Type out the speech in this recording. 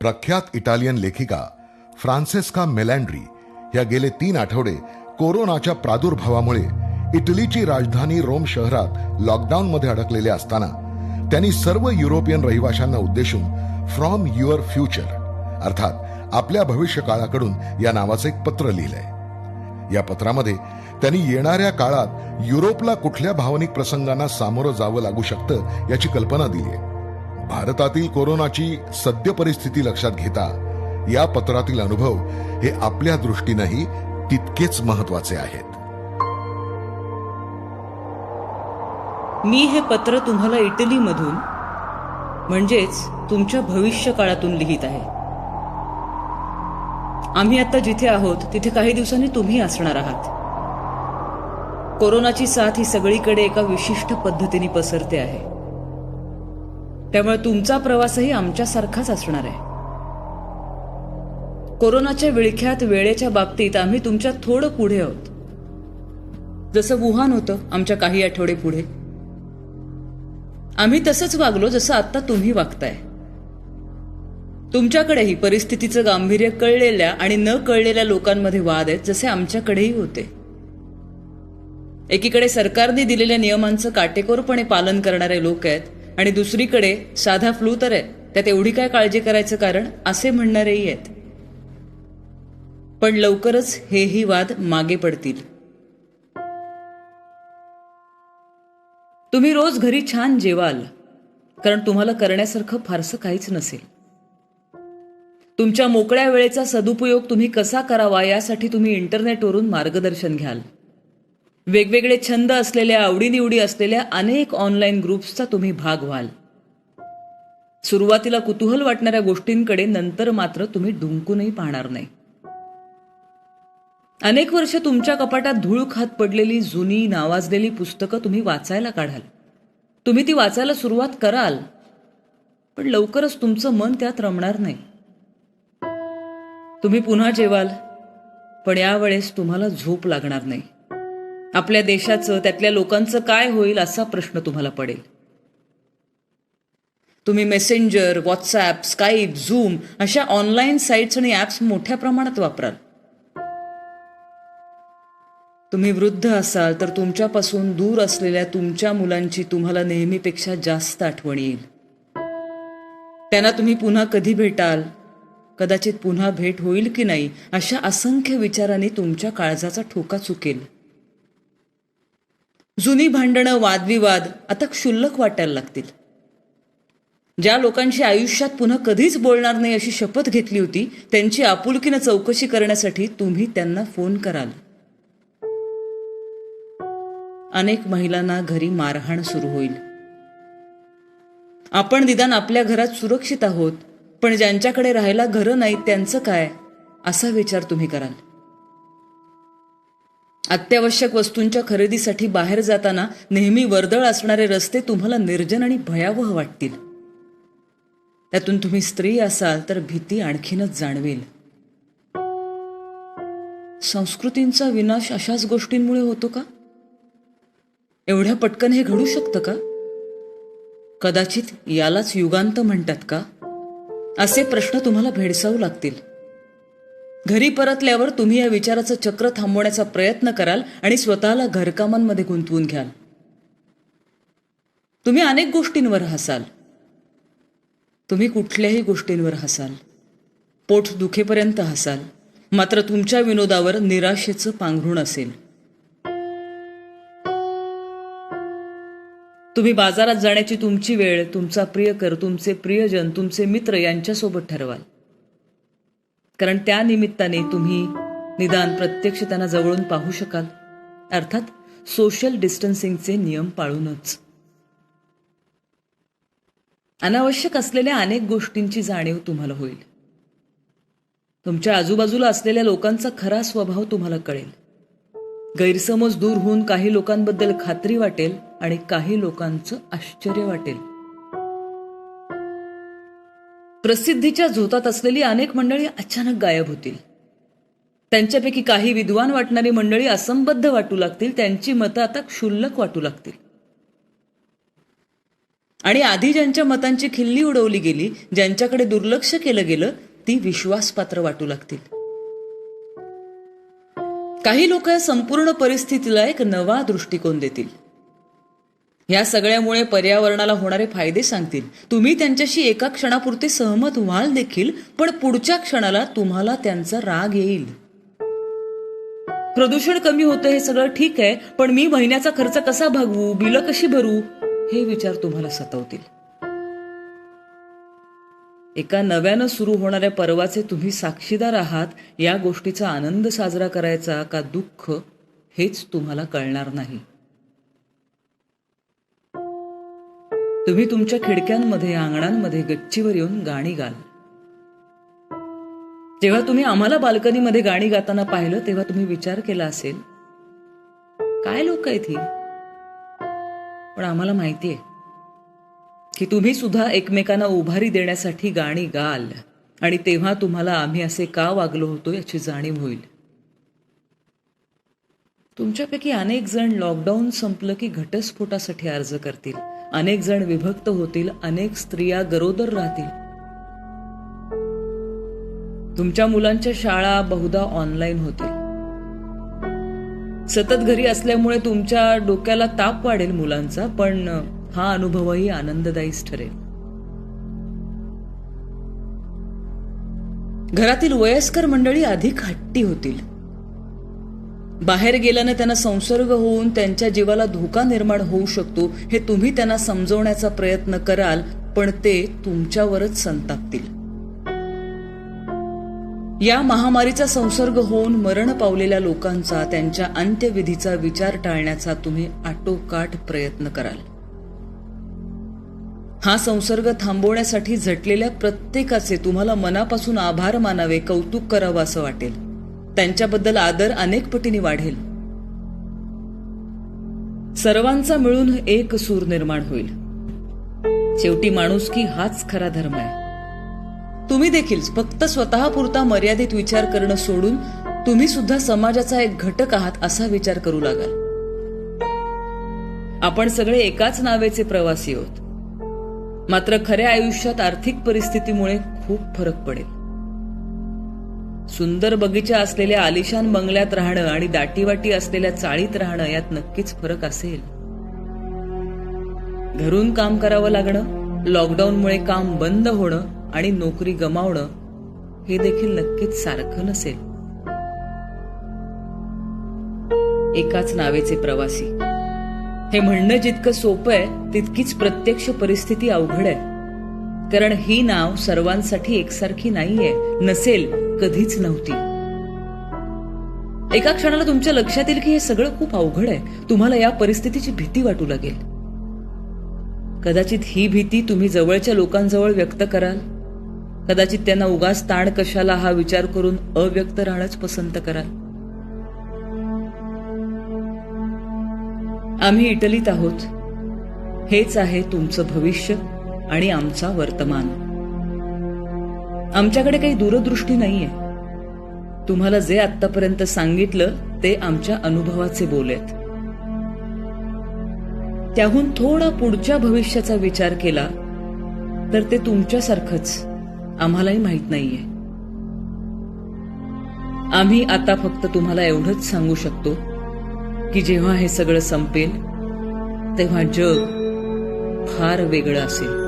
प्रख्यात इटालियन लेखिका फ्रान्सेस्का मेलँड्री या गेले 3 आठवडे कोरोनाच्या प्रादुर्भावामुळे इटलीची राजधानी रोम शहरात लॉकडाऊनमध्ये अडकलेले असताना त्यांनी सर्व युरोपियन रहिवाशांना उद्देशून फ्रॉम युअर फ्युचर अर्थात आपल्या भविष्यकाळाकडून या नावाचं एक पत्र लिहिलंय. या पत्रामध्ये त्यांनी येणाऱ्या काळात युरोपला कुठल्या भावनिक प्रसंगांना सामोरं जावं लागू शकतं याची कल्पना दिली आहे. भारतातील कोरोनाची सद्य परिस्थिती लक्षात घेता या पत्रातील अनुभव हे आपल्या दृष्टीनेही तितकेच महत्वाचे आहेत. मी हे पत्र तुम्हाला इटलीमधून म्हणजेच तुमच्या भविष्य काळातून लिहित आहे. आम्ही आता जिथे आहोत तिथे काही दिवसांनी तुम्ही असणार आहात. कोरोनाची साथ ही सगळीकडे एका विशिष्ट पद्धतीने पसरते आहे. त्यामुळे तुमचा प्रवासही आमच्यासारखाच असणार आहे. कोरोनाच्या विळख्यात वेळेच्या बाबतीत आम्ही तुमच्या थोडं पुढे आहोत. जसं वुहान होतं आमच्या काही आठवडे पुढे, आम्ही तसंच वागलो जसं आता तुम्ही वागताय. तुमच्याकडेही परिस्थितीचं गांभीर्य कळलेल्या आणि न कळलेल्या लोकांमध्ये वाद आहेत, जसे आमच्याकडेही होते. एकीकडे सरकारने दिलेल्या नियमांचं काटेकोरपणे पालन करणारे लोक आहेत आणि दुसरीकडे साधा फ्लू तर आहे, त्यात एवढी काय काळजी करायचं कारण असे म्हणणारेही आहेत. पण लवकरच हेही वाद मागे पडतील. तुम्ही रोज घरी छान जेवाल, कारण तुम्हाला करण्यासारखं फारसं काहीच नसेल. तुमच्या मोकळ्या वेळेचा सदुपयोग तुम्ही कसा करावा यासाठी तुम्ही इंटरनेटवरून मार्गदर्शन घ्याल. वेगवेगळे छंद असलेल्या, आवडीनिवडी असलेल्या अनेक ऑनलाईन ग्रुप्सचा तुम्ही भाग व्हाल. सुरुवातीला कुतूहल वाटणाऱ्या गोष्टींकडे नंतर मात्र तुम्ही डुंकूनही पाहणार नाही. अनेक वर्ष तुमच्या कपाटात धूळ खात पडलेली जुनी नावाजलेली पुस्तकं तुम्ही वाचायला काढाल. तुम्ही ती वाचायला सुरुवात कराल, पण लवकरच तुमचं मन त्यात रमणार नाही. तुम्ही पुन्हा जेवाल, पण यावेळेस तुम्हाला झोप लागणार नाही. आपल्या देशाचं, त्यातल्या लोकांचं काय होईल असा प्रश्न तुम्हाला पडेल. तुम्ही मेसेंजर, व्हॉट्सॲप, स्काईप, झूम अशा ऑनलाईन साईट्स आणि ॲप्स मोठ्या प्रमाणात वापराल. तुम्ही वृद्ध असाल तर तुमच्यापासून दूर असलेल्या तुमच्या मुलांची तुम्हाला नेहमीपेक्षा जास्त आठवण येईल. त्यांना तुम्ही पुन्हा कधी भेटाल, कदाचित पुन्हा भेट होईल की नाही, अशा असंख्य विचारांनी तुमच्या काळजाचा ठोका चुकेल. जुनी भांडणं, वादविवाद आता क्षुल्लक वाटायला लागतील. ज्या लोकांशी आयुष्यात पुन्हा कधीच बोलणार नाही अशी शपथ घेतली होती, त्यांची आपुलकीनं चौकशी करण्यासाठी तुम्ही त्यांना फोन कराल. अनेक महिलांना घरी मारहाण सुरू होईल. आपण निदान आपल्या घरात सुरक्षित आहोत, पण ज्यांच्याकडे राहायला घरं नाहीत त्यांचं काय, असा विचार तुम्ही कराल. अत्यावश्यक वस्तूंच्या खरेदीसाठी बाहेर जाताना नेहमी वर्दळ असणारे रस्ते तुम्हाला निर्जन आणि भयावह वाटतील. त्यातून तुम्ही स्त्री असाल तर भीती आणखीनच जाणवेल. संस्कृतींचा विनाश अशाच गोष्टींमुळे होतो का? एवढ्या पटकन हे घडू शकतं का? कदाचित यालाच युगांत म्हणतात का? असे प्रश्न तुम्हाला भेडसावू लागतील. घरी परतल्यावर तुम्ही या विचाराचं चक्र थांबवण्याचा प्रयत्न कराल आणि स्वतःला घरकामांमध्ये गुंतवून घ्याल. तुम्ही अनेक गोष्टींवर हसाल. तुम्ही कुठल्याही गोष्टींवर हसाल, पोट दुखेपर्यंत हसाल, मात्र तुमच्या विनोदावर निराशेचं पांघरूण असेल. तुम्ही बाजारात जाण्याची तुमची वेळ तुमचा प्रियकर, तुमचे प्रियजन, तुमचे मित्र यांच्यासोबत ठरवाल, कारण त्या निमित्ताने तुम्ही निदान प्रत्यक्ष त्यांना जवळून पाहू शकाल, अर्थात सोशल डिस्टन्सिंगचे नियम पाळूनच. अनावश्यक असलेल्या अनेक गोष्टींची जाणीव तुम्हाला होईल. तुमच्या आजूबाजूला असलेल्या लोकांचा खरा स्वभाव तुम्हाला कळेल. गैरसमज दूर होऊन काही लोकांबद्दल खात्री वाटेल आणि काही लोकांचं आश्चर्य वाटेल. प्रसिद्धीच्या झोतात असलेली अनेक मंडळी अचानक गायब होतील. त्यांच्यापैकी काही विद्वान वाटणारी मंडळी असंबद्ध वाटू लागतील, त्यांची मतं आता क्षुल्लक वाटू लागतील. आणि आधी ज्यांच्या मतांची खिल्ली उडवली गेली, ज्यांच्याकडे दुर्लक्ष केलं गेलं, ती विश्वासपात्र वाटू लागतील. काही लोक या संपूर्ण परिस्थितीला एक नवा दृष्टिकोन देतील. या सगळ्यामुळे पर्यावरणाला होणारे फायदे सांगतील. तुम्ही त्यांच्याशी एका क्षणापुरते सहमत व्हाल देखील, पण पुढच्या क्षणाला तुम्हाला त्यांचा राग येईल. प्रदूषण कमी होतं हे सगळं ठीक आहे, पण मी महिन्याचा खर्च कसा भागवू, बिलं कशी भरू, हे विचार तुम्हाला सतावतील. एका नव्यानं सुरू होणाऱ्या पर्वाचे तुम्ही साक्षीदार आहात. या गोष्टीचा आनंद साजरा करायचा का दुःख, हेच तुम्हाला कळणार नाही. तुम्ही तुमच्या खिडक्यांमध्ये, अंगणांमध्ये, गच्चीवर येऊन गाणी गाल. जेव्हा तुम्ही आम्हाला बाल्कनीमध्ये गाणी गाताना पाहिलं, तेव्हा तुम्ही विचार केला असेल, काय लोक आहेत ही. पण आम्हाला माहितीये की तुम्ही सुद्धा एकमेकांना उभारी देण्यासाठी गाणी गाल, आणि तेव्हा तुम्हाला आम्ही असे का वागलो होतो याची जाणीव होईल. तुमच्यापैकी अनेक जण लॉकडाऊन संपलं की घटस्फोटासाठी अर्ज करतील. अनेक जण विभक्त होतील. अनेक स्त्रिया गरोदर राहतील. तुमच्या मुलांच्या शाळा बहुधा ऑनलाईन होतील. सतत घरी असल्यामुळे तुमच्या डोक्याला ताप वाढेल मुलांचा, पण हा अनुभवही आनंददायीच ठरेल. घरातील वयस्कर मंडळी अधिक हट्टी होतील. बाहेर गेल्यानं त्यांना संसर्ग होऊन त्यांच्या जीवाला धोका निर्माण होऊ शकतो हे तुम्ही त्यांना समजवण्याचा प्रयत्न कराल, पण ते तुमच्यावरच संतापतील. या महामारीचा संसर्ग होऊन मरण पावलेल्या लोकांचा, त्यांच्या अंत्यविधीचा विचार टाळण्याचा तुम्ही आटोकाट प्रयत्न कराल. हा संसर्ग थांबवण्यासाठी झटलेल्या प्रत्येकाचे तुम्हाला मनापासून आभार मानावे, कौतुक करावं असं वाटेल. त्यांच्याबद्दल आदर अनेक पटीने वाढेल. सर्वांचा मिळून एक सूर निर्माण होईल. शेवटी माणुसकी हाच खरा धर्म आहे. तुम्ही देखील फक्त स्वतःपुरता मर्यादित विचार करणं सोडून तुम्ही सुद्धा समाजाचा एक घटक आहात असा विचार करू लागाल. आपण सगळे एकाच नावेचे प्रवासी आहोत. मात्र खऱ्या आयुष्यात आर्थिक परिस्थितीमुळे खूप फरक पडेल. सुंदर बगीचा असलेल्या आलिशान बंगल्यात राहणं आणि दाटीवाटी असलेल्या चाळीत राहणं यात नक्कीच फरक असेल. घरून काम करावं लागणं, लॉकडाऊनमुळे काम बंद होणं आणि नोकरी गमावणं हे देखील नक्कीच सारखं नसेल. एकाच नावेचे प्रवासी हे म्हणणं जितकं सोपं आहे, तितकीच प्रत्यक्ष परिस्थिती अवघड आहे. कारण ही नाव सर्वांसाठी एकसारखी नाहीये, नसेल, कधीच नव्हती. एका क्षणाला तुमच्या लक्षात येईल की हे सगळं खूप अवघड आहे. तुम्हाला या परिस्थितीची भीती वाटू लागेल. कदाचित ही भीती तुम्ही जवळच्या लोकांजवळ व्यक्त कराल. कदाचित त्यांना उगाच ताण कशाला हा विचार करून अव्यक्त राहणंच पसंत कराल. आम्ही इटलीत आहोत. हेच आहे तुमचं भविष्य आणि आमचा वर्तमान. आमच्याकडे काही दूरदृष्टी नाहीये. तुम्हाला जे आतापर्यंत सांगितलं ते आमच्या अनुभवाचे बोल आहेत. त्याहून थोडा पुढच्या भविष्याचा विचार केला तर ते तुमच्यासारखंच आम्हालाही माहित नाहीये. आम्ही आता फक्त तुम्हाला एवढंच सांगू शकतो की जेव्हा हे सगळं संपेल तेव्हा जग फार वेगळं असेल.